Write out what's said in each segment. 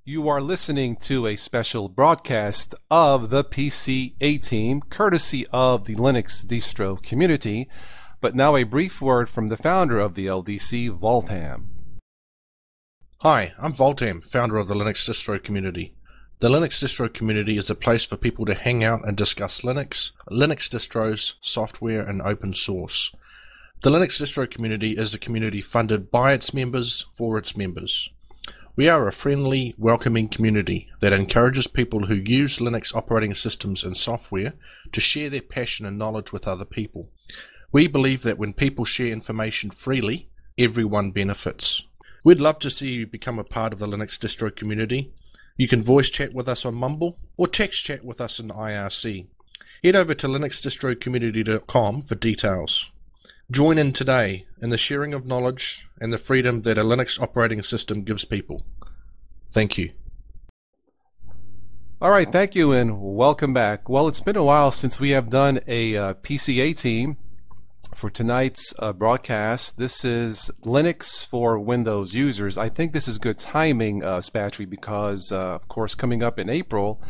You are listening to a special broadcast of the PC A-Team, courtesy of the Linux distro community. But now a brief word from the founder of the LDC, Voltam. Hi, I'm Voltam, founder of the Linux distro community. The Linux distro community is a place for people to hang out and discuss Linux distros, software, and open source. The Linux distro community is a community funded by its members for its members. We are a friendly, welcoming community that encourages people who use Linux operating systems and software to share their passion and knowledge with other people. We believe that when people share information freely, everyone benefits. We'd love to see you become a part of the Linux distro community. You can voice chat with us on Mumble or text chat with us in IRC. Head over to linuxdistrocommunity.com for details. Join in today in the sharing of knowledge and the freedom that a Linux operating system gives people. Thank you. All right, thank you and welcome back. Well, it's been a while since we have done a PC A-Team for tonight's broadcast. This is Linux for Windows users. I think this is good timing, Spatry, because, of course, coming up in April,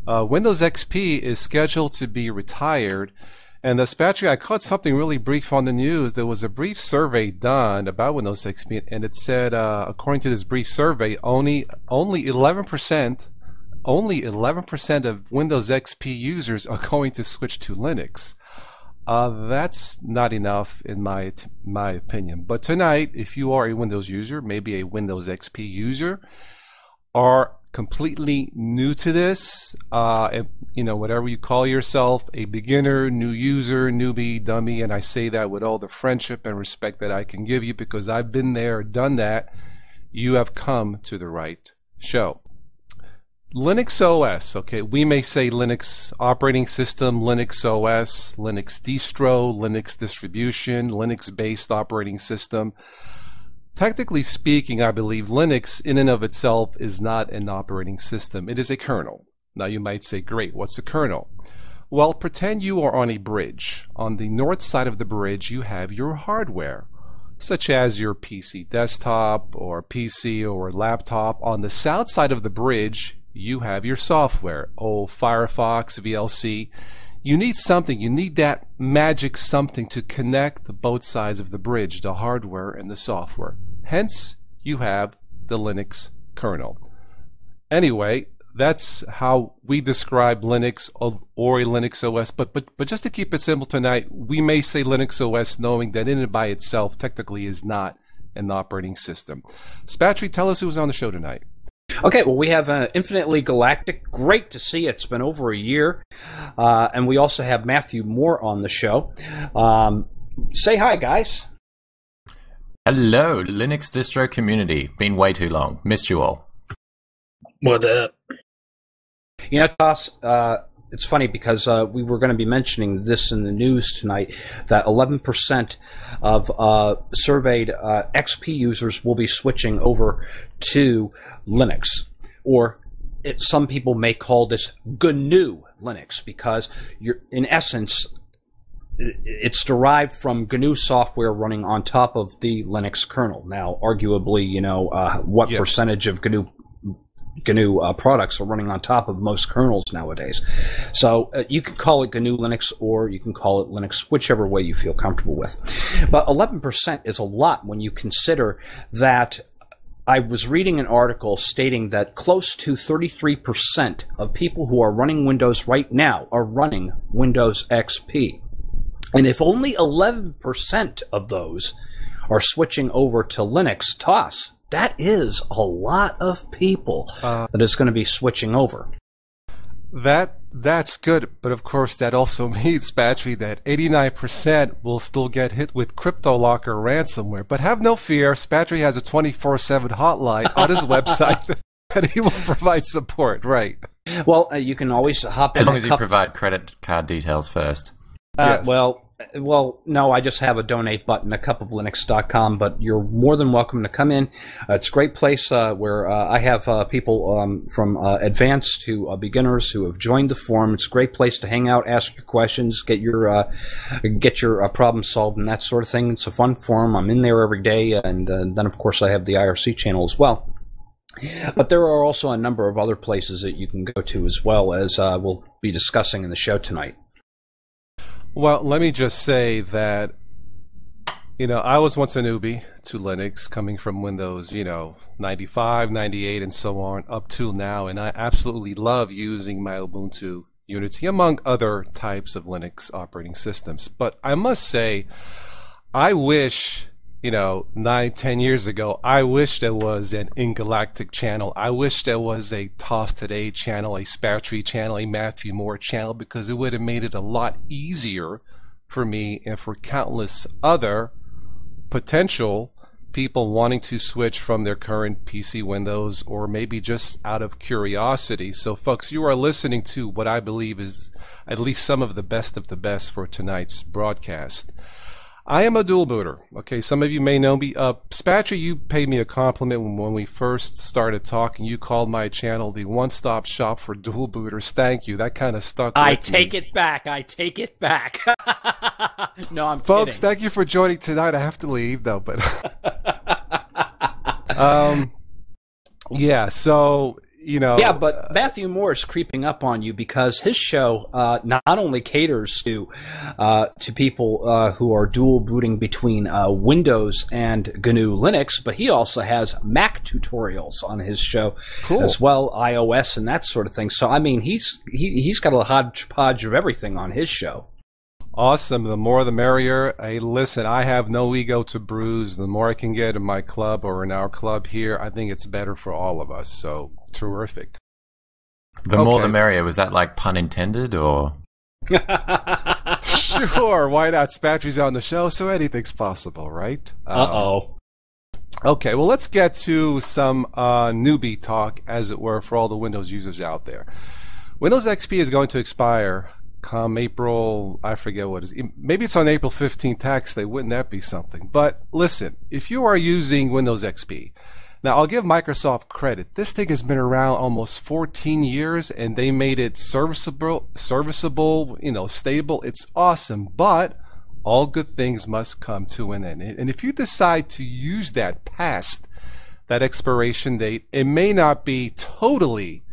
Windows XP is scheduled to be retired. And Spatry, I caught something really brief on the news. There was a brief survey done about Windows XP, and it said, according to this brief survey, only 11% of Windows XP users are going to switch to Linux. That's not enough in my opinion. But tonight, if you are a Windows user, maybe a Windows XP user, are completely new to this, whatever you call yourself, a beginner, new user, newbie, dummy, and I say that with all the friendship and respect that I can give you because I've been there, done that, you have come to the right show. Linux OS, okay, we may say Linux operating system, Linux OS, Linux distro, Linux distribution, Linux-based operating system. Technically speaking, I believe Linux in and of itself is not an operating system. It is a kernel. Now you might say, great, what's a kernel? Well, pretend you are on a bridge. On the north side of the bridge, you have your hardware, such as your PC desktop or PC or laptop. On the south side of the bridge, you have your software, Firefox, VLC. You need something, you need that magic something to connect both sides of the bridge, the hardware and the software. Hence, you have the Linux kernel. Anyway, that's how we describe Linux or a Linux OS. But just to keep it simple tonight, we may say Linux OS knowing that in and by itself technically is not an operating system. Spatry, tell us who's on the show tonight. Okay, well, we have Infinitely Galactic. Great to see you. It's been over a year. And we also have Matthew Moore on the show. Say hi, guys. Hello, Linux distro community. Been way too long. Missed you all. What's up? You know, Toss, it's funny because we were going to be mentioning this in the news tonight, that 11% of surveyed XP users will be switching over to Linux. Or some people may call this GNU Linux because in essence, it's derived from GNU software running on top of the Linux kernel. Now, arguably, what yes. percentage of GNU products are running on top of most kernels nowadays. So you can call it GNU Linux or you can call it Linux, whichever way you feel comfortable with. But 11% is a lot when you consider that I was reading an article stating that close to 33% of people who are running Windows right now are running Windows XP. And if only 11% of those are switching over to Linux, Toss, that is a lot of people that is going to be switching over. That's good, but of course that also means, Spatry, that 89% will still get hit with CryptoLocker ransomware. But have no fear, Spatry has a 24/7 hotline on his website, and he will provide support. Right? Well, you can always hop in. As long as you provide credit card details first. Yes. Well, no, I just have a donate button, a cupoflinux.com, but you're more than welcome to come in. It's a great place where I have people from advanced to beginners who have joined the forum. It's a great place to hang out, ask your questions, get your problem solved and that sort of thing. It's a fun forum. I'm in there every day, and then, of course, I have the IRC channel as well. But there are also a number of other places that you can go to as well, as we'll be discussing in the show tonight. Well, let me just say that, I was once a newbie to Linux, coming from Windows, 95, 98, and so on, up till now, and I absolutely love using my Ubuntu Unity, among other types of Linux operating systems. But I must say, I wish, 9, 10 years ago, I wish there was an Ingalactic channel. I wish there was a Toss Today channel, a Spatry channel, a Matthew Moore channel, because it would have made it a lot easier for me and for countless other potential people wanting to switch from their current PC Windows, or maybe just out of curiosity. So folks, you are listening to what I believe is at least some of the best for tonight's broadcast. I am a dual booter. Okay, some of you may know me. Spatry, you paid me a compliment when we first started talking. You called my channel the one-stop shop for dual booters. Thank you. That kind of stuck with me. I take it back. No, I'm Folks, kidding. thank you for joining tonight. I have to leave, though, but yeah, so, Yeah, but Matthew Moore is creeping up on you, because his show not only caters to people who are dual booting between Windows and GNU Linux, but he also has Mac tutorials on his show as well, iOS and that sort of thing. So I mean, he's got a hodgepodge of everything on his show. Awesome. The more the merrier. Hey, listen, I have no ego to bruise. The more I can get in my club or in our club here, I think it's better for all of us. So, terrific. The more the merrier. Was that like pun intended, or? Sure. Why not? Spatry's on the show, so anything's possible, right? Uh-oh. Okay, well, let's get to some newbie talk, as it were, for all the Windows users out there. Windows XP is going to expire come April, I forget what it is. Maybe it's on April 15th tax day. Wouldn't that be something? But listen, if you are using Windows XP, now I'll give Microsoft credit. This thing has been around almost 14 years, and they made it serviceable, stable. It's awesome, but all good things must come to an end. And if you decide to use that past that expiration date, it may not be totally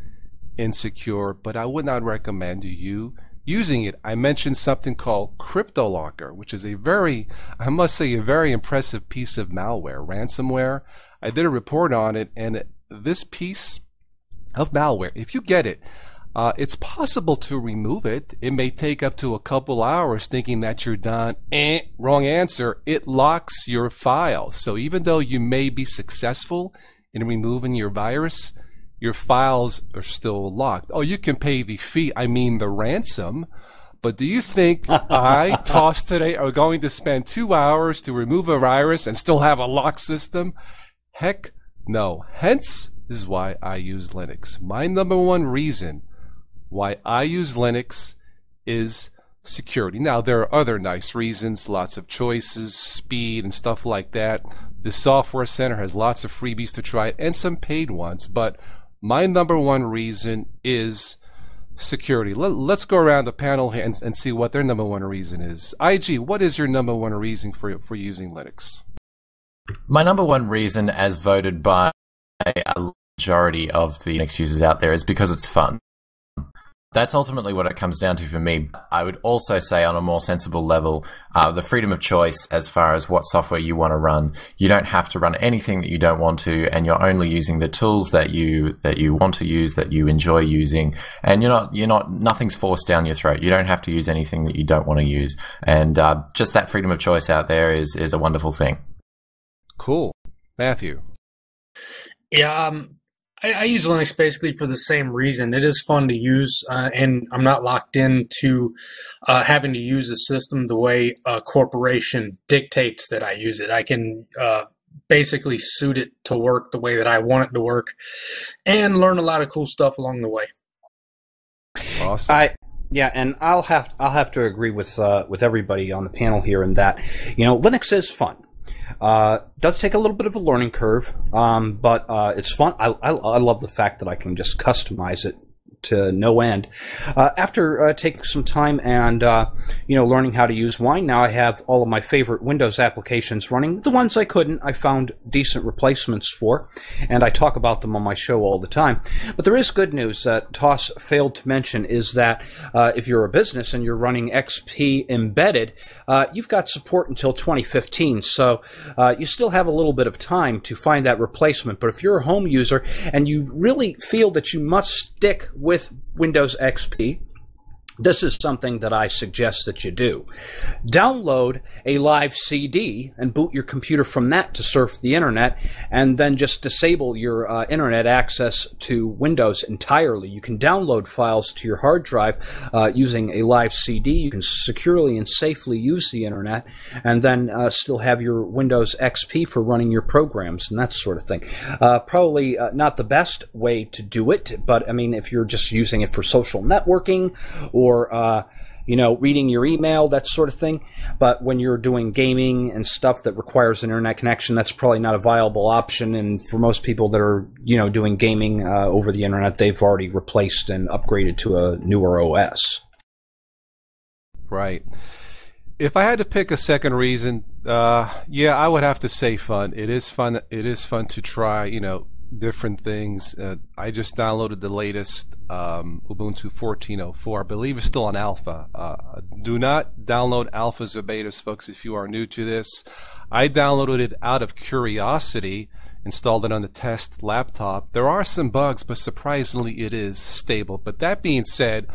insecure, but I would not recommend you using it. I mentioned something called CryptoLocker, which is a very impressive piece of malware, ransomware. I did a report on it, and this piece of malware, if you get it, it's possible to remove it. It may take up to a couple hours, thinking that you're done. Wrong answer. It locks your file. So even though you may be successful in removing your virus, your files are still locked. Oh, you can pay the fee, the ransom, but do you think Toss Today are going to spend 2 hours to remove a virus and still have a lock system? Heck no. Hence is why I use Linux. My number one reason why I use Linux is security. Now, there are other nice reasons, lots of choices, speed, and stuff like that. The Software Center has lots of freebies to try, and some paid ones, but my number one reason is security. Let's go around the panel here and see what their number one reason is. IG, what is your number one reason for using Linux? My number one reason, as voted by a majority of the Linux users out there, is because it's fun. That's ultimately what it comes down to for me. I would also say, on a more sensible level, the freedom of choice as far as what software you want to run. You don't have to run anything that you don't want to, and you're only using the tools that you want to use, that you enjoy using, and nothing's forced down your throat. You don't have to use anything that you don't want to use, and just that freedom of choice out there is a wonderful thing. Cool. Matthew? Yeah, I use Linux basically for the same reason. It is fun to use, and I'm not locked into having to use a system the way a corporation dictates that I use it. I can basically suit it to work the way that I want it to work, and learn a lot of cool stuff along the way. Awesome. And I'll have to agree with everybody on the panel here in that, Linux is fun. Does take a little bit of a learning curve, but it's fun. I love the fact that I can just customize it to no end. After taking some time and learning how to use Wine, now I have all of my favorite Windows applications running. The ones I couldn't, I found decent replacements for, and I talk about them on my show all the time. But there is good news that Toss failed to mention is that if you're a business and you're running XP embedded, you've got support until 2015, so you still have a little bit of time to find that replacement. But if you're a home user and you really feel that you must stick with Windows XP, this is something that I suggest that you do. Download a live CD and boot your computer from that to surf the internet, and then just disable your internet access to Windows entirely. You can download files to your hard drive using a live CD. You can securely and safely use the internet, and then still have your Windows XP for running your programs and that sort of thing. Probably not the best way to do it, but I mean, if you're just using it for social networking or reading your email, that sort of thing. But when you're doing gaming and stuff that requires an internet connection, that's probably not a viable option. And for most people that are, doing gaming over the internet, they've already replaced and upgraded to a newer OS. Right. If I had to pick a second reason, I would have to say fun. It is fun. It is fun to try, different things. I just downloaded the latest Ubuntu 14.04. I believe it's still on alpha. Do not download alphas or betas, folks, if you are new to this. I downloaded it out of curiosity, installed it on the test laptop. There are some bugs, but surprisingly it is stable. But that being said,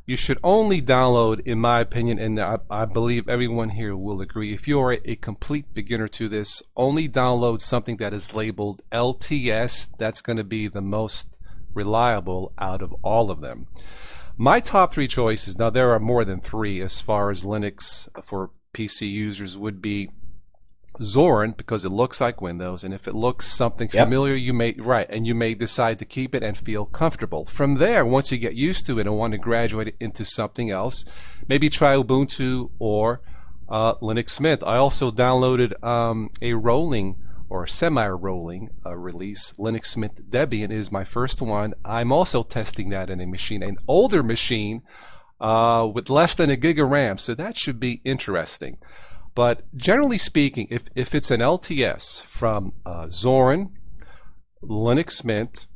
you should only download, in my opinion, and I believe everyone here will agree, if you are a complete beginner to this, only download something that is labeled LTS. That's going to be the most reliable out of all of them. My top three choices, now there are more than three as far as Linux for PC users, would be Zorin, because it looks like Windows, and if it looks something familiar, you may decide to keep it and feel comfortable. From there, once you get used to it and want to graduate it into something else, maybe try Ubuntu or Linux Mint. I also downloaded a rolling or semi-rolling release. Linux Mint Debian is my first one. I'm also testing that in a machine, an older machine with less than a gig of RAM, so that should be interesting. But generally speaking, if it's an LTS from Zorin, Linux Mint,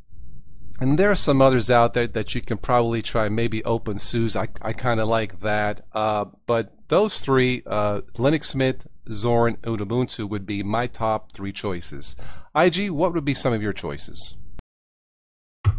and there are some others out there that you can probably try, maybe OpenSUSE. I kind of like that. But those three, Linux Mint, Zorin, and Ubuntu, would be my top three choices. IG, what would be some of your choices?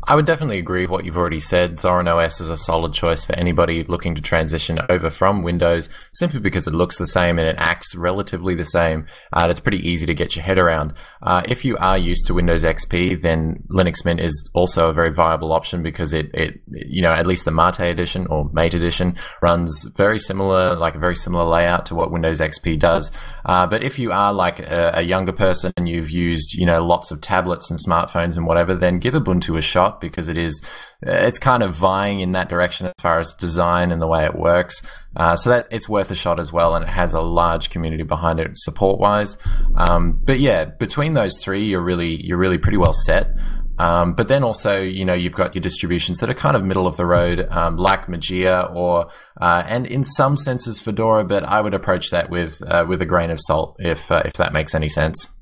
I would definitely agree with what you've already said. Zorin OS is a solid choice for anybody looking to transition over from Windows, simply because it looks the same and it acts relatively the same. It's pretty easy to get your head around. If you are used to Windows XP, then Linux Mint is also a very viable option, because it at least the Mate edition or Mate edition runs very similar, like a very similar layout to what Windows XP does. But if you are like a younger person and you've used, lots of tablets and smartphones and whatever, then give Ubuntu a shot, because it's kind of vying in that direction as far as design and the way it works. So that it's worth a shot as well, and it has a large community behind it support wise. But yeah, between those three, you're really pretty well set. But then also, you've got your distributions that are kind of middle of the road, like Mageia or, and in some senses Fedora, but I would approach that with a grain of salt, if that makes any sense.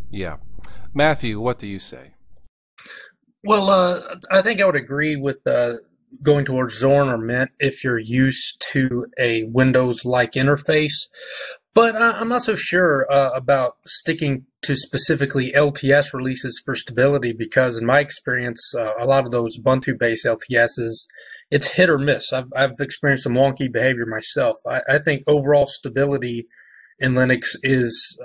Yeah. Matthew, what do you say? Well, I think I would agree with going towards Zorin or Mint if you're used to a Windows-like interface. But I'm not so sure about sticking to specifically LTS releases for stability, because in my experience, a lot of those Ubuntu-based LTSs, it's hit or miss. I've experienced some wonky behavior myself. I think overall stability in Linux is,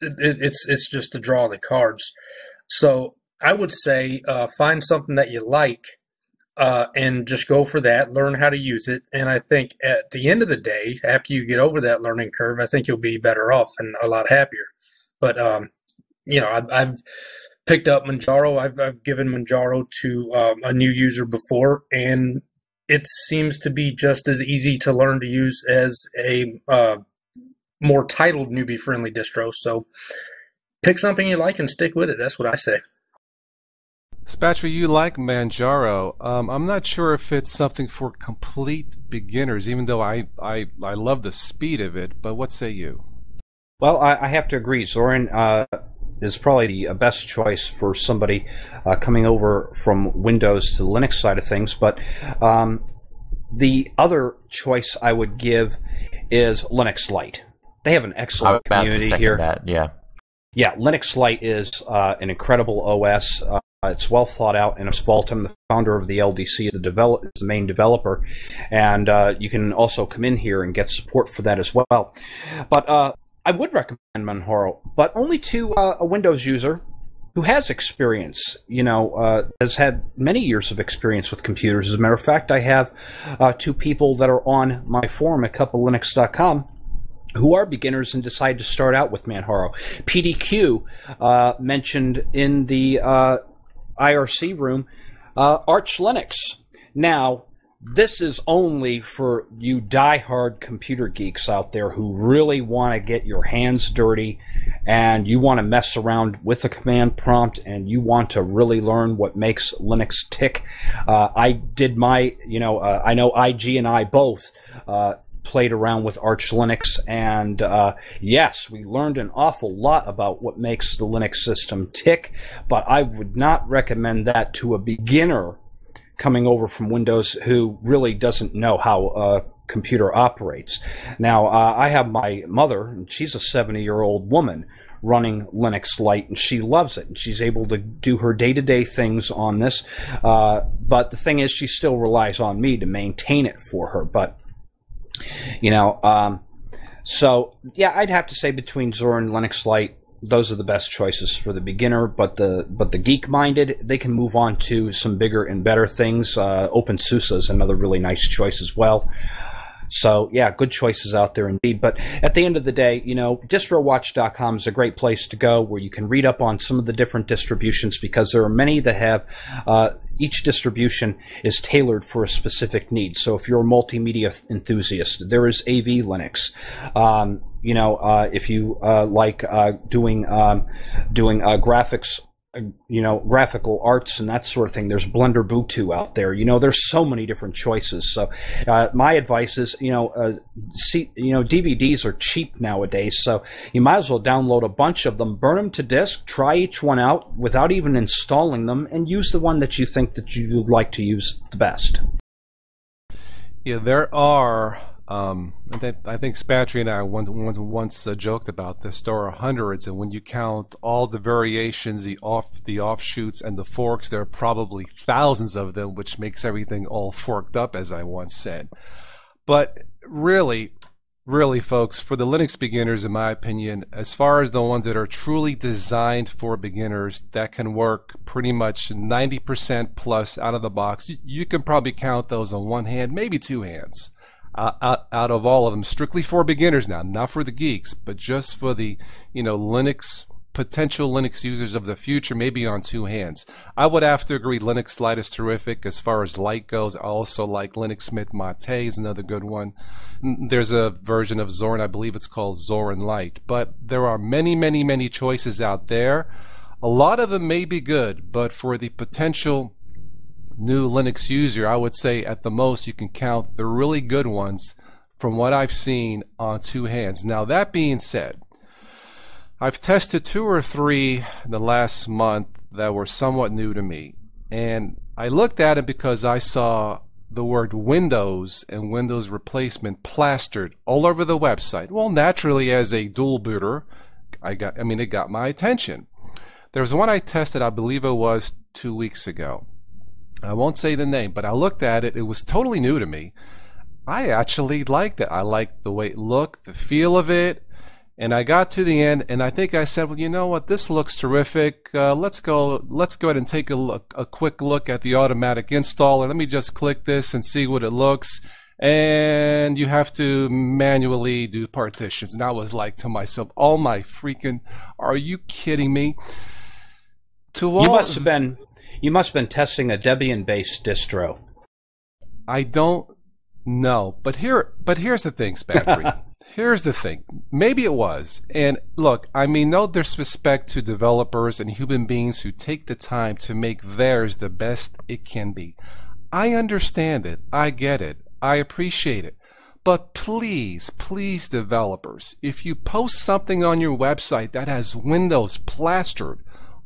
it's just to draw the cards. So I would say find something that you like and just go for that, learn how to use it. And I think at the end of the day, after you get over that learning curve, I think you'll be better off and a lot happier. But, I've picked up Manjaro. I've given Manjaro to a new user before, and it seems to be just as easy to learn to use as a more titled newbie-friendly distro. So pick something you like and stick with it. That's what I say. Spatry, you like Manjaro. I'm not sure if it's something for complete beginners, even though I love the speed of it, but what say you? Well, I have to agree. Zorin is probably the best choice for somebody coming over from Windows to the Linux side of things, but the other choice I would give is Linux Lite. They have an excellent community here. That, yeah. Yeah, Linux Lite is an incredible OS. It's well thought out, and it's Voltem, the founder of the LDC, is the main developer, and you can also come in here and get support for that as well. But I would recommend Manjaro, but only to a Windows user who has experience, has had many years of experience with computers. As a matter of fact, I have two people that are on my forum at cupoflinux.com who are beginners and decide to start out with Manjaro. PDQ mentioned in the IRC room Arch Linux. Now, this is only for you diehard computer geeks out there who really want to get your hands dirty and you want to mess around with the command prompt and you want to really learn what makes Linux tick. I did my, I know IG and I both played around with Arch Linux, and yes, we learned an awful lot about what makes the Linux system tick, but I would not recommend that to a beginner coming over from Windows who really doesn't know how a computer operates. Now, I have my mother, and she's a 70-year-old woman running Linux Lite, and she loves it, and she's able to do her day-to-day things on this, but the thing is, she still relies on me to maintain it for her, but so yeah, I'd have to say between Zorin and Linux Lite, those are the best choices for the beginner. But the geek-minded, they can move on to some bigger and better things. OpenSUSE is another really nice choice as well. So yeah, good choices out there indeed. But at the end of the day, DistroWatch.com is a great place to go where you can read up on some of the different distributions, because there are many that have each distribution is tailored for a specific need. So if you're a multimedia enthusiast, there is AV Linux. If you like doing graphics, graphical arts and that sort of thing, there's Blender Ubuntu out there. There's so many different choices. So my advice is, DVDs are cheap nowadays, so you might as well download a bunch of them, burn them to disk, try each one out without even installing them, and use the one that you think that you'd like to use the best. Yeah, there are I think Spatry and I once joked about this. There are hundreds, and when you count all the variations, the offshoots, and the forks, there are probably thousands of them, which makes everything all forked up, as I once said. But really, folks, for the Linux beginners, in my opinion, as far as the ones that are truly designed for beginners, that can work pretty much 90% plus out of the box, you can probably count those on one hand, maybe two hands. Out of all of them, strictly for beginners now, not for the geeks, but just for the potential Linux users of the future, maybe on two hands. I would have to agree Linux Lite is terrific. As far as Lite goes, I also like Linux Mint Mate is another good one. There's a version of Zorin, I believe it's called Zorin Lite, but there are many choices out there. A lot of them may be good, but for the potential new Linux user, I would say at the most you can count the really good ones from what I've seen on two hands. Now, that being said, I've tested 2 or 3 in the last month that were somewhat new to me, and I looked at it because I saw the word Windows and Windows replacement plastered all over the website. Well, naturally, as a dual booter, it got my attention. There was one I tested, I believe it was 2 weeks ago. I won't say the name, but I looked at it. It was totally new to me. I actually liked it. I liked the way it looked, the feel of it, and I got to the end, and I think I said, well, you know what? This looks terrific. Let's go ahead and take a quick look at the automatic installer. Let me just click this and see what it looks. And you have to manually do partitions. And I was like to myself, oh my freaking, are you kidding me? You must have been testing a Debian-based distro. I don't know, but here's the thing, Spatry. Here's the thing. Maybe it was. And look, I mean, no disrespect to developers and human beings who take the time to make theirs the best it can be. I understand it. I get it. I appreciate it. But please, please, developers, if you post something on your website that has Windows plastered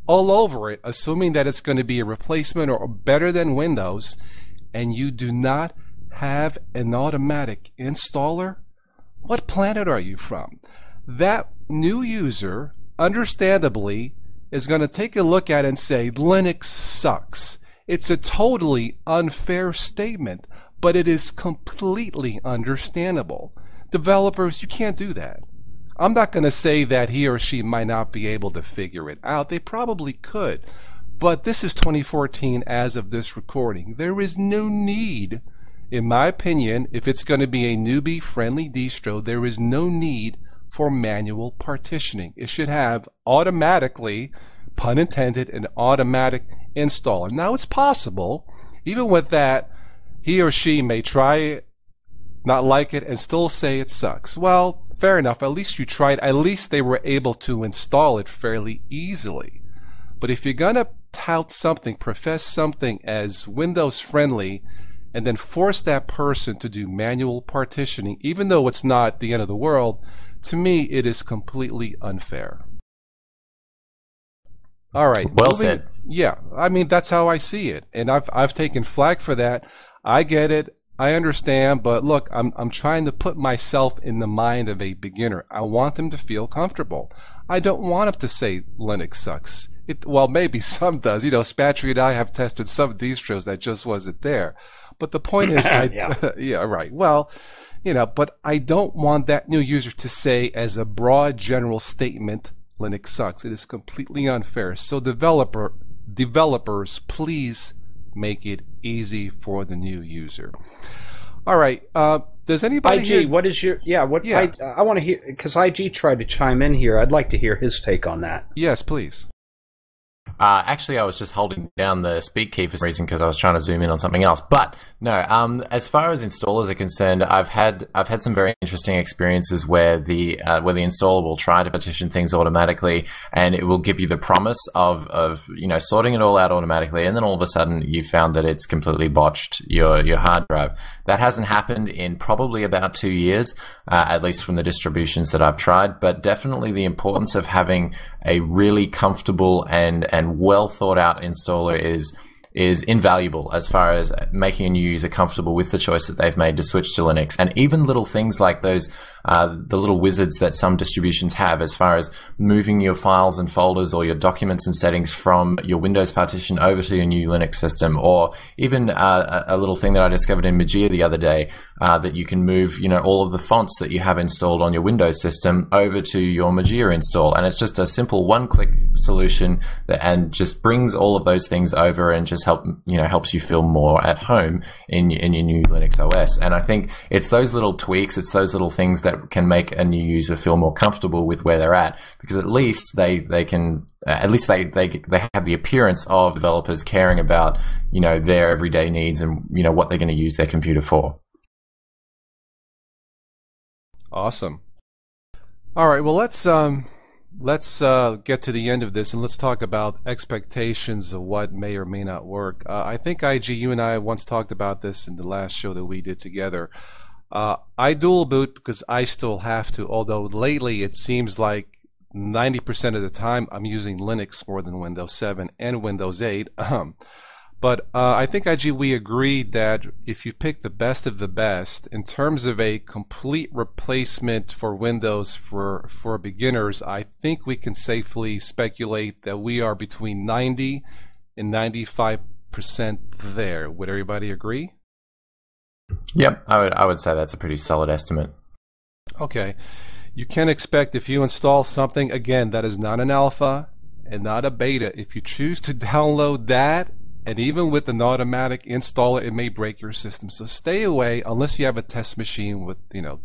all over it, assuming that it's going to be a replacement or better than Windows, and you do not have an automatic installer, what planet are you from? That new user, understandably, is going to take a look at it and say, Linux sucks. It's a totally unfair statement, but it is completely understandable. Developers, you can't do that. I'm not going to say that he or she might not be able to figure it out. They probably could. But this is 2014 as of this recording. There is no need, in my opinion, if it's going to be a newbie-friendly distro, there is no need for manual partitioning. It should have automatically, pun intended, an automatic installer. Now, it's possible, even with that, he or she may try it, not like it, and still say it sucks. Well, fair enough. At least you tried. At least they were able to install it fairly easily. But if you're going to tout something, profess something as Windows friendly, and then force that person to do manual partitioning, even though it's not the end of the world, to me it is completely unfair. All right. Well said. Yeah, I mean, that's how I see it. And I've taken flack for that. I get it. I understand, but look, I'm trying to put myself in the mind of a beginner. I want them to feel comfortable. I don't want them to say Linux sucks. Well, maybe some does. You know, Spatry and I have tested some distros that just wasn't there. But the point is, yeah, right. Well, you know, but I don't want that new user to say as a broad general statement, Linux sucks. It is completely unfair. So developers, please make it easy for the new user. All right. Does anybody IG, here... what is your... I want to hear... Because IG tried to chime in here. I'd like to hear his take on that. Yes, please. Actually, I was just holding down the speak key for some reason because I was trying to zoom in on something else. But no, as far as installers are concerned, I've had some very interesting experiences where the installer will try to partition things automatically, and it will give you the promise of sorting it all out automatically, and then all of a sudden you found that it's completely botched your hard drive. That hasn't happened in probably about 2 years, at least from the distributions that I've tried. But definitely the importance of having a really comfortable and well thought out installer is invaluable as far as making a new user comfortable with the choice that they've made to switch to Linux. And even little things like those, the little wizards that some distributions have as far as moving your files and folders or your documents and settings from your Windows partition over to your new Linux system, or even a little thing that I discovered in Mageia the other day, that you can move, all of the fonts that you have installed on your Windows system over to your Mageia install. And it's just a simple one-click solution and just brings all of those things over and just helps you feel more at home in your new Linux OS. And I think it's those little tweaks, it's those little things that can make a new user feel more comfortable with where they're at, because at least they have the appearance of developers caring about their everyday needs and what they're going to use their computer for. Awesome. All right, well, let's get to the end of this and let's talk about expectations of what may or may not work. I think, IG, you and I once talked about this in the last show that we did together. I dual boot because I still have to, although lately it seems like 90% of the time I'm using Linux more than Windows 7 and Windows 8. But I think, IG, we agreed that if you pick the best of the best, in terms of a complete replacement for Windows for beginners, I think we can safely speculate that we are between 90 and 95% there. Would everybody agree? Yep, I would say that's a pretty solid estimate. Okay. You can expect, if you install something, again, that is not an alpha and not a beta, if you choose to download that, and even with an automatic installer, it may break your system. So stay away, unless you have a test machine with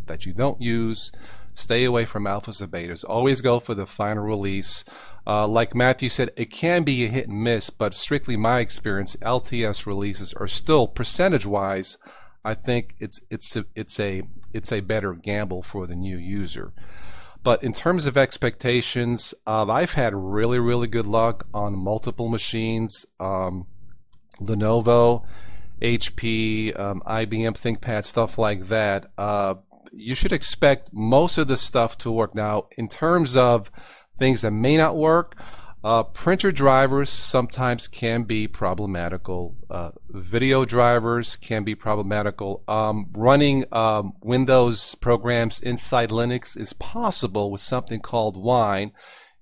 that you don't use. Stay away from alphas or betas. Always go for the final release. Like Matthew said, it can be a hit and miss, but strictly my experience, LTS releases are still, percentage-wise, I think it's a better gamble for the new user. But in terms of expectations, I've had really good luck on multiple machines. Lenovo, HP, IBM ThinkPad, stuff like that. You should expect most of the stuff to work. Now, in terms of things that may not work, printer drivers sometimes can be problematical. Video drivers can be problematical. Running Windows programs inside Linux is possible with something called Wine.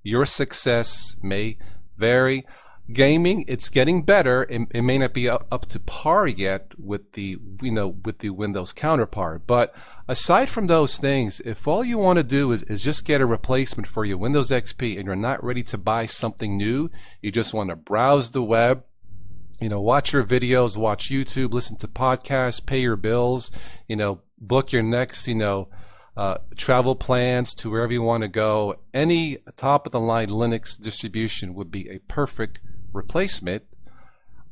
Your success may vary. Gaming, it's getting better. It may not be up to par yet with the Windows counterpart. But aside from those things, if all you want to do is just get a replacement for your Windows XP and you're not ready to buy something new, you just want to browse the web, watch your videos, watch YouTube, listen to podcasts, pay your bills, book your next, travel plans to wherever you want to go, any top of the line Linux distribution would be a perfect replacement.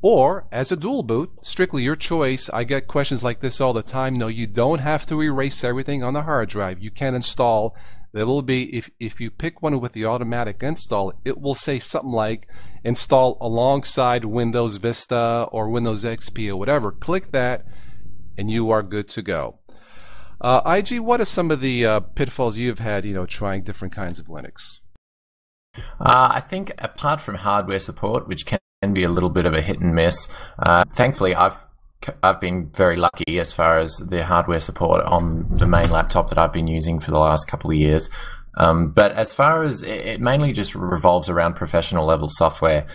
Or as a dual boot, strictly your choice. I get questions like this all the time. No, you don't have to erase everything on the hard drive. You can install. There will be, if you pick one with the automatic install, it will say something like install alongside Windows Vista or Windows XP or whatever. Click that and you are good to go. IG, what are some of the pitfalls you've had, trying different kinds of Linux? I think apart from hardware support, which can be a little bit of a hit and miss, thankfully I've been very lucky as far as the hardware support on the main laptop that I've been using for the last couple of years. But as far as it mainly just revolves around professional level software.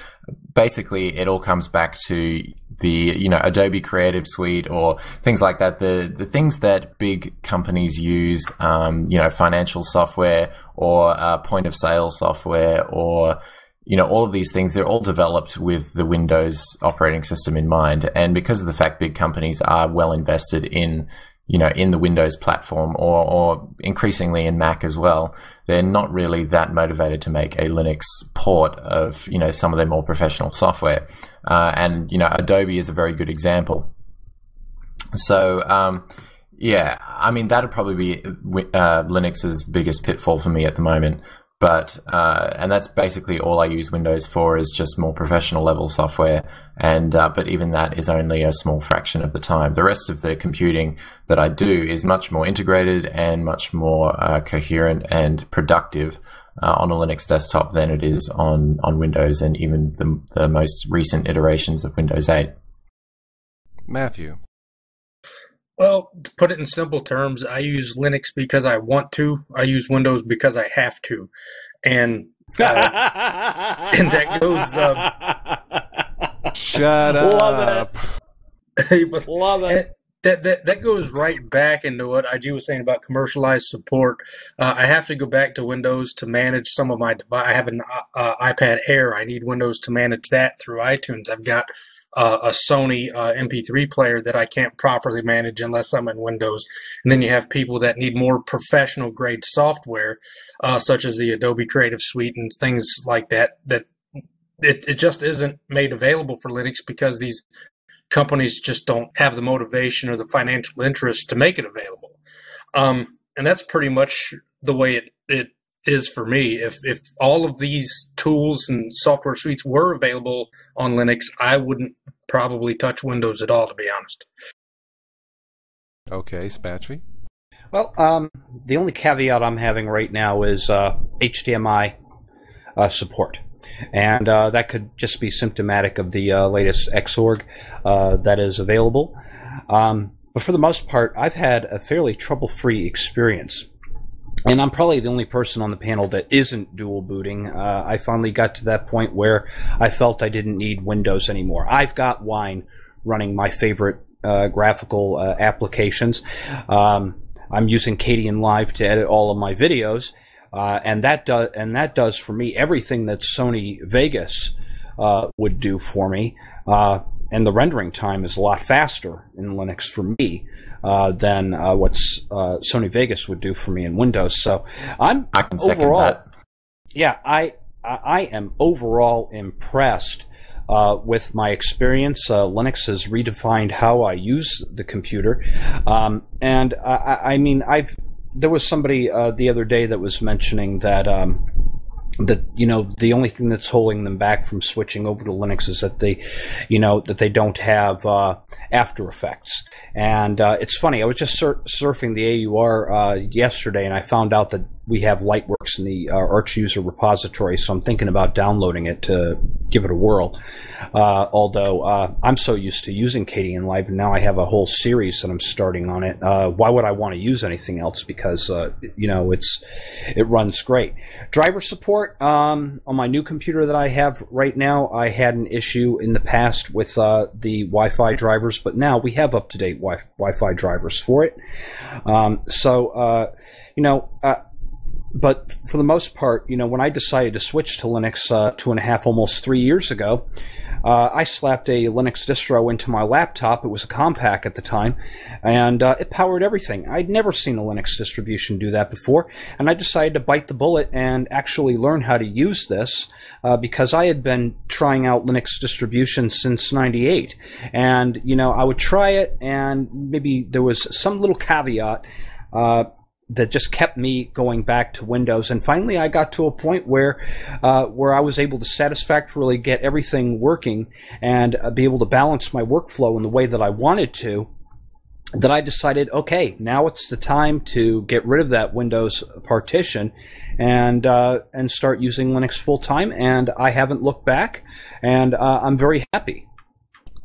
Basically, it all comes back to the Adobe Creative Suite or things like that. The things that big companies use, financial software or point of sale software or all of these things, they're all developed with the Windows operating system in mind. And because of the fact big companies are well invested in the Windows platform or increasingly in Mac as well, they're not really that motivated to make a Linux port of, some of their more professional software. And Adobe is a very good example. So, that'd probably be Linux's biggest pitfall for me at the moment. But and that's basically all I use Windows for, is just more professional level software. And but even that is only a small fraction of the time. The rest of the computing that I do is much more integrated and much more coherent and productive on a Linux desktop than it is on Windows and even the most recent iterations of Windows 8. Matthew. Well, to put it in simple terms, I use Linux because I want to. I use Windows because I have to, and and that goes. Shut up! Love it. That goes right back into what IG was saying about commercialized support. I have to go back to Windows to manage some of my device. I have an iPad Air. I need Windows to manage that through iTunes. I've got a Sony MP3 player that I can't properly manage unless I'm in Windows. And then you have people that need more professional grade software, such as the Adobe Creative Suite and things like that, that it just isn't made available for Linux because these companies just don't have the motivation or the financial interest to make it available. And that's pretty much the way it is for me. If all of these tools and software suites were available on Linux, I wouldn't probably touch Windows at all, to be honest. Okay, Spatry? Well, the only caveat I'm having right now is HDMI support. And that could just be symptomatic of the latest Xorg that is available. But for the most part, I've had a fairly trouble-free experience. And I'm probably the only person on the panel that isn't dual booting. I finally got to that point where I felt I didn't need Windows anymore. I've got Wine running my favorite graphical applications. I'm using Kdenlive to edit all of my videos. And that does for me everything that Sony Vegas would do for me, and the rendering time is a lot faster in Linux for me than what Sony Vegas would do for me in Windows. So I can second that. Yeah, I am overall impressed with my experience. Linux has redefined how I use the computer. And I mean, there was somebody the other day that was mentioning that the only thing that's holding them back from switching over to Linux is that they don't have After Effects. And it's funny, I was just surfing the AUR yesterday, and I found out that we have Lightworks in the Arch user repository, so I'm thinking about downloading it to give it a whirl. Although I'm so used to using Kdenlive, and now I have a whole series that I'm starting on it. Why would I want to use anything else? Because it runs great. Driver support on my new computer that I have right now. I had an issue in the past with the Wi-Fi drivers, but now we have up-to-date Wi-Fi drivers for it. But for the most part, when I decided to switch to Linux 2.5, almost 3 years ago, I slapped a Linux distro into my laptop. It was a Compaq at the time, and it powered everything. I'd never seen a Linux distribution do that before, and I decided to bite the bullet and actually learn how to use this because I had been trying out Linux distributions since '98. And, I would try it, and maybe there was some little caveat that just kept me going back to Windows. And finally I got to a point where I was able to satisfactorily get everything working and be able to balance my workflow in the way that I wanted to, that I decided, okay, now it's the time to get rid of that Windows partition and start using Linux full time. And I haven't looked back, and I'm very happy.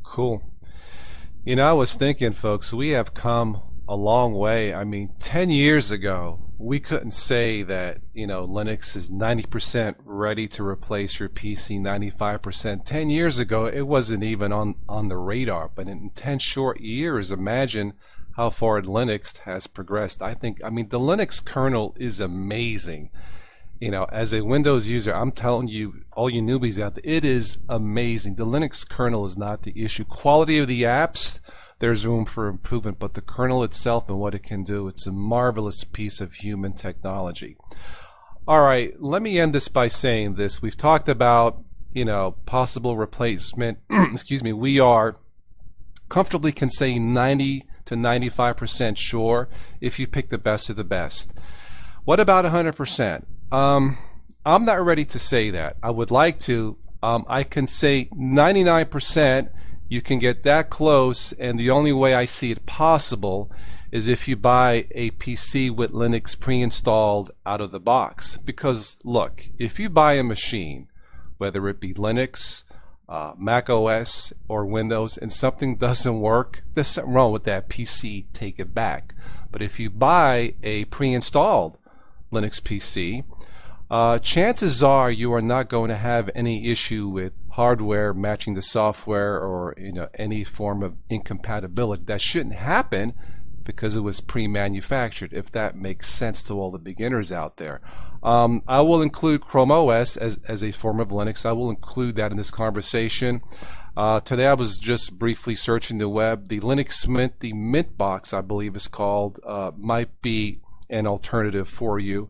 Cool. I was thinking, folks, we have come a long way. I mean, 10 years ago, we couldn't say that, Linux is 90% ready to replace your PC, 95%. 10 years ago, it wasn't even on the radar. But in 10 short years, imagine how far Linux has progressed. The Linux kernel is amazing. As a Windows user, I'm telling you, all you newbies out there, it is amazing. The Linux kernel is not the issue. Quality of the apps, there's room for improvement, but the kernel itself and what it can do, it's a marvelous piece of human technology. All right, let me end this by saying this. We've talked about, possible replacement. Excuse me. We are comfortably can say 90 to 95% sure if you pick the best of the best. What about 100%? I'm not ready to say that. I would like to. I can say 99%. You can get that close, and the only way I see it possible is if you buy a PC with Linux pre-installed out of the box. Because look, if you buy a machine, whether it be Linux, Mac OS, or Windows, and something doesn't work, there's something wrong with that PC, take it back. But if you buy a pre-installed Linux PC, chances are you are not going to have any issue with hardware matching the software or any form of incompatibility. That shouldn't happen because it was pre-manufactured, if that makes sense to all the beginners out there. I will include Chrome OS as a form of Linux. I will include that in this conversation. Today I was just briefly searching the web. The Linux Mint, the Mint box I believe is called, might be an alternative for you.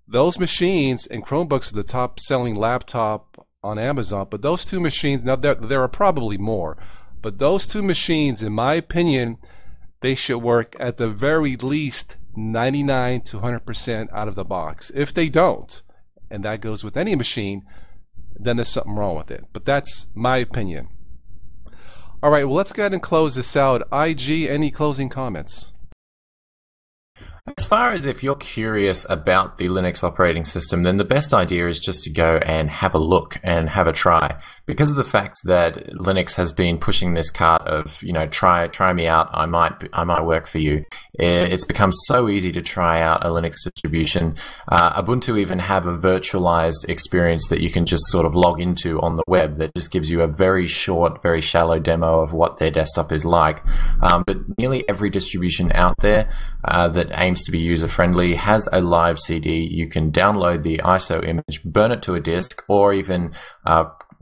Those machines and Chromebooks are the top selling laptop on Amazon, but those two machines, now there are probably more, but those two machines, in my opinion, they should work at the very least 99 to 100% out of the box. If they don't, and that goes with any machine, then there's something wrong with it. But that's my opinion. All right, well, let's go ahead and close this out. IG, any closing comments? As far as if you're curious about the Linux operating system, then the best idea is just to go and have a look and have a try. Because of the fact that Linux has been pushing this cart of, try me out, I might work for you. It's become so easy to try out a Linux distribution. Ubuntu even have a virtualized experience that you can just sort of log into on the web that just gives you a very short, very shallow demo of what their desktop is like. But nearly every distribution out there that aims to be user-friendly has a live CD. You can download the ISO image, burn it to a disk, or even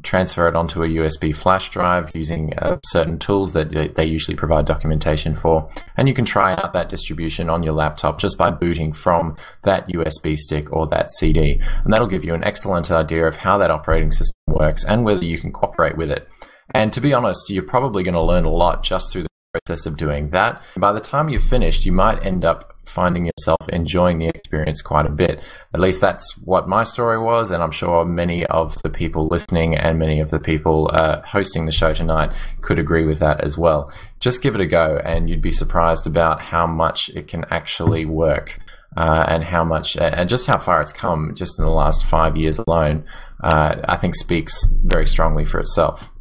transfer it onto a USB flash drive using certain tools that they usually provide documentation for. And you can try out that distribution on your laptop just by booting from that USB stick or that CD. And that'll give you an excellent idea of how that operating system works and whether you can cooperate with it. And to be honest, you're probably going to learn a lot just through the process of doing that. By the time you've finished, you might end up finding yourself enjoying the experience quite a bit. At least that's what my story was, and I'm sure many of the people listening and many of the people hosting the show tonight could agree with that as well. Just give it a go, and you'd be surprised about how much it can actually work, and how much, and just how far it's come just in the last 5 years alone. I think speaks very strongly for itself.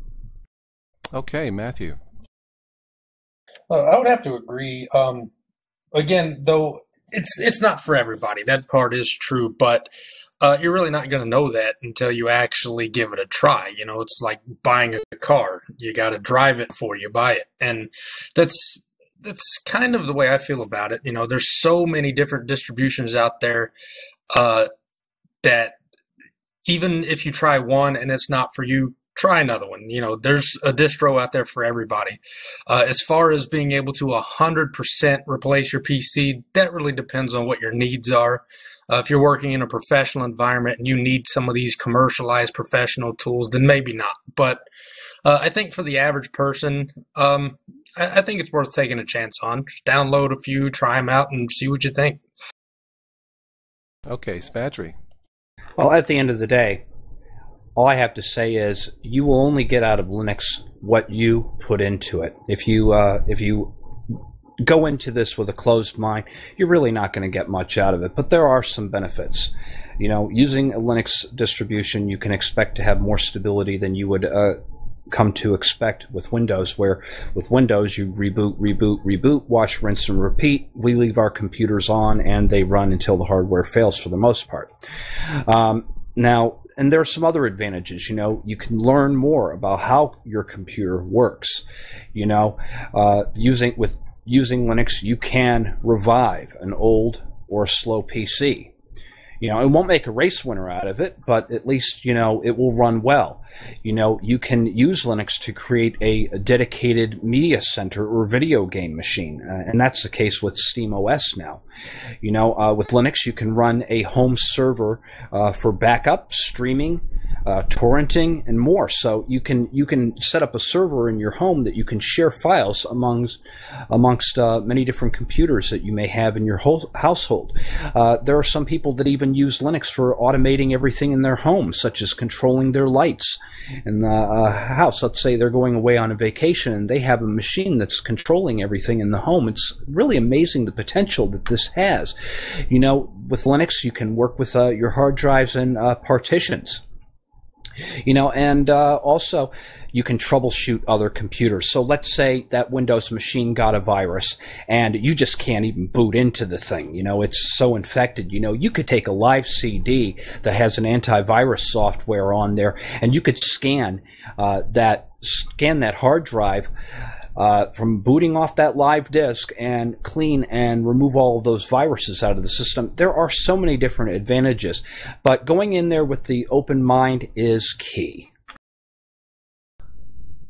Okay, Matthew. I would have to agree. Again, though, it's not for everybody. That part is true, but you're really not going to know that until you actually give it a try. You know, it's like buying a car. You got to drive it before you buy it, and that's kind of the way I feel about it. You know, there's so many different distributions out there that even if you try one and it's not for you, try another one. You know, there's a distro out there for everybody. As far as being able to 100% replace your PC, that really depends on what your needs are. If you're working in a professional environment and you need some of these commercialized professional tools, then maybe not. But I think for the average person, I think it's worth taking a chance on. Just download a few, try them out, and see what you think. Okay, Spadry. Well, at the end of the day, all I have to say is you will only get out of Linux what you put into it. If you go into this with a closed mind, you're really not going to get much out of it. But there are some benefits. You know, using a Linux distribution, you can expect to have more stability than you would come to expect with Windows, where with Windows you reboot, wash, rinse, and repeat. We leave our computers on and they run until the hardware fails for the most part. Now, and there are some other advantages. You know, you can learn more about how your computer works. You know, using Linux, you can revive an old or slow PC. You know, it won't make a race winner out of it, but at least, you know, it will run well. You know, you can use Linux to create a dedicated media center or video game machine, and that's the case with SteamOS now. You know, with Linux, you can run a home server for backup, streaming, torrenting, and more. So you can set up a server in your home that you can share files amongst many different computers that you may have in your whole household. There are some people that even use Linux for automating everything in their home, such as controlling their lights in the house. Let's say they're going away on a vacation and they have a machine that's controlling everything in the home. It's really amazing the potential that this has. You know, with Linux, you can work with your hard drives and partitions. You know, and also you can troubleshoot other computers. So let's say that Windows machine got a virus and you just can't even boot into the thing. You know, it's so infected. You know, you could take a live CD that has an antivirus software on there and you could scan that hard drive from booting off that live disk and clean and remove all of those viruses out of the system. There are so many different advantages, but going in there with the open mind is key.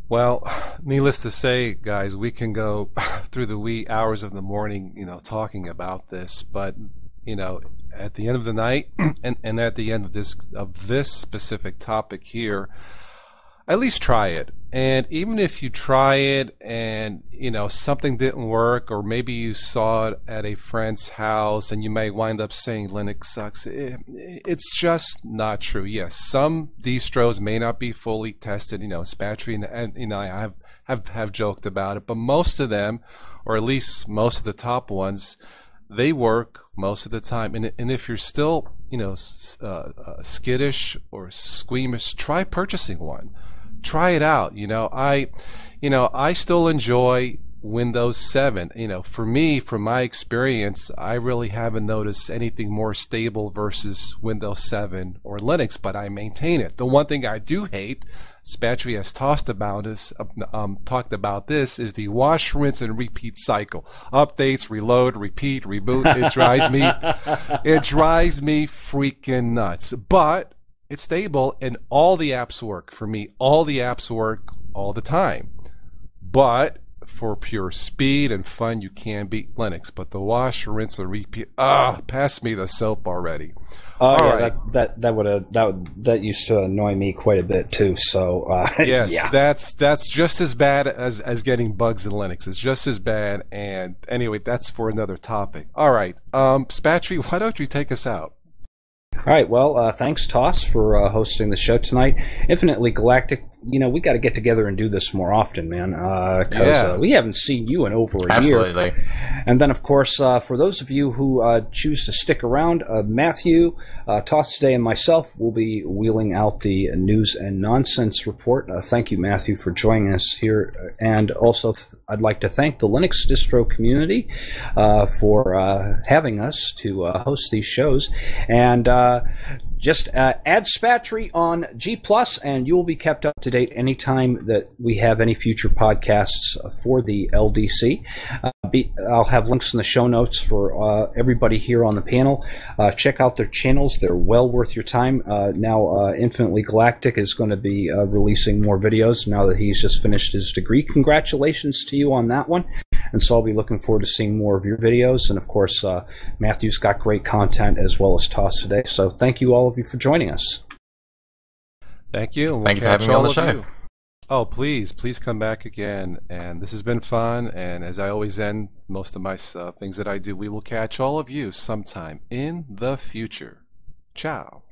Well, needless to say, guys, we can go through the wee hours of the morning, you know, talking about this, but, you know, at the end of the night and at the end of this specific topic here, at least try it. And even if you try it and, you know, something didn't work, or maybe you saw it at a friend's house and you may wind up saying Linux sucks, it's just not true. Yes, some distros may not be fully tested. You know, Spadry and you know, I have joked about it, but most of them, or at least most of the top ones, they work most of the time. And if you're still, you know, skittish or squeamish, try purchasing one. Try it out. You know, I still enjoy Windows 7. You know, for me, from my experience, I really haven't noticed anything more stable versus Windows 7 or Linux, but I maintain it. The one thing I do hate, Spadry has talked about this, is the wash, rinse, and repeat cycle. Updates, reload, repeat, reboot. It drives me freaking nuts. But it's stable, and all the apps work for me. All the apps work all the time. But for pure speed and fun, you can beat Linux. But the wash, rinse, and repeat. Pass me the soap already. Oh yeah, right. that used to annoy me quite a bit too. So yes, yeah. that's just as bad as getting bugs in Linux. It's just as bad. And anyway, that's for another topic. All right, Spatry, why don't you take us out? All right, well, thanks, Toss, for hosting the show tonight. Infinitely Galactic, we got to get together and do this more often, man, because we haven't seen you in over a year. Absolutely. And then, of course, for those of you who choose to stick around, Matthew, Toss today, and myself will be wheeling out the news and nonsense report. Thank you, Matthew, for joining us here. And also, I'd like to thank the Linux distro community for having us to host these shows. And just add Spatry on G+, and you will be kept up to date anytime that we have any future podcasts for the LDC. I'll have links in the show notes for everybody here on the panel. Check out their channels. They're well worth your time. Now, Infinitely Galactic is going to be releasing more videos now that he's just finished his degree. Congratulations to you on that one. And so I'll be looking forward to seeing more of your videos. And, of course, Matthew's got great content as well as Toss today. So thank you, all of you, for joining us. Thank you. Thank you for having me on the show. Oh, please come back again. And this has been fun. And as I always end most of my things that I do, we will catch all of you sometime in the future. Ciao.